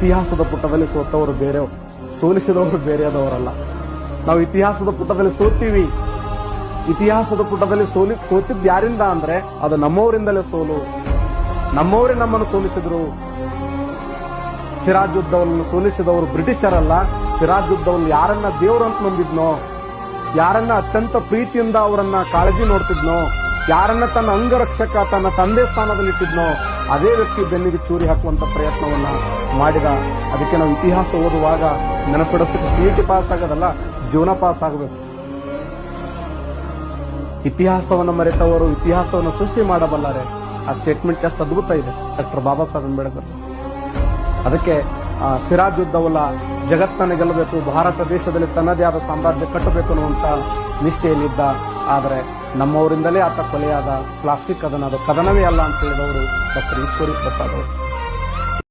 ಇತಿಹಾಸದ ಪುಟದಲ್ಲಿ ಸೋತವರು ಬೇರೆ, ಸೋಲಿಸಿದವರು ಬೇರೆಯದವರಲ್ಲ. ನಾವು ಇತಿಹಾಸದ ಪುಟದಲ್ಲಿ ಸೋತೀವಿ. ಇತಿಹಾಸದ ಪುಟದಲ್ಲಿ ಸೋತಿದ್ ಯಾರಿಂದ ಅಂದ್ರೆ ಅದು ನಮ್ಮವರಿಂದಲೇ ಸೋಲು. ನಮ್ಮವರೇ ನಮ್ಮನ್ನು ಸೋಲಿಸಿದ್ರು. ಸಿರಾಜುದ್ದೌಲನ್ನು ಸೋಲಿಸಿದವರು ಬ್ರಿಟಿಷರಲ್ಲ. ಸಿರಾಜುದ್ದೌಲ್ ಯಾರನ್ನ ದೇವರಂತ ನಂಬಿದ್ನೋ, ಯಾರನ್ನ ಅತ್ಯಂತ ಪ್ರೀತಿಯಿಂದ ಅವರನ್ನ ಕಾಳಜಿ ನೋಡ್ತಿದ್ನೋ, ಯಾರನ್ನ ತನ್ನ ಅಂಗರಕ್ಷಕ, ತನ್ನ ತಂದೆ ಸ್ಥಾನದಲ್ಲಿಟ್ಟಿದ್ನೋ, ಅದೇ ವ್ಯಕ್ತಿ ಬೆನ್ನಿಗೆ ಚೂರಿ ಹಾಕುವಂತ ಪ್ರಯತ್ನವನ್ನ ಮಾಡಿದ. ಅದಕ್ಕೆ ನಾವು ಇತಿಹಾಸ ಓದುವಾಗ ನೆನಪಿಡೋದಕ್ಕೆ CET ಪಾಸ್ ಆಗೋದಲ್ಲ, ಜೀವನ ಪಾಸ್ ಆಗಬೇಕು. ಇತಿಹಾಸವನ್ನು ಮರೆತವರು ಇತಿಹಾಸವನ್ನು ಸೃಷ್ಟಿ ಮಾಡಬಲ್ಲರೆ. ಆ ಸ್ಟೇಟ್ಮೆಂಟ್ ಎಷ್ಟು ಅದ್ಭುತ ಇದೆ ಡಾಕ್ಟರ್ ಬಾಬಾ ಸಾಹೇಬ್ ಅಂಬೇಡ್ಕರ್. ಅದಕ್ಕೆ ಸಿರಾಜುದ್ದೌಲ ಜಗತ್ತನ್ನು ಗೆಲ್ಲಬೇಕು, ಭಾರತ ದೇಶದಲ್ಲಿ ತನ್ನದೇ ಆದ ಸಾಮ್ರಾಜ್ಯ ಕಟ್ಟಬೇಕು ಅನ್ನುವಂತ ನಿಷ್ಠೆಯಲ್ಲಿದ್ದ. ಆದರೆ ನಮ್ಮವರಿಂದಲೇ ಆತ ಕೊಲೆಯಾದ. ಪ್ಲಾಸ್ಟಿಕ್ ಅದು ಕದನವೇ ಅಲ್ಲ ಅಂತ ಹೇಳಿದವರು ಡಾಕ್ಟರ್ ಈಶ್ವರಿ ಪ್ರಸಾದ್ ಅವರು.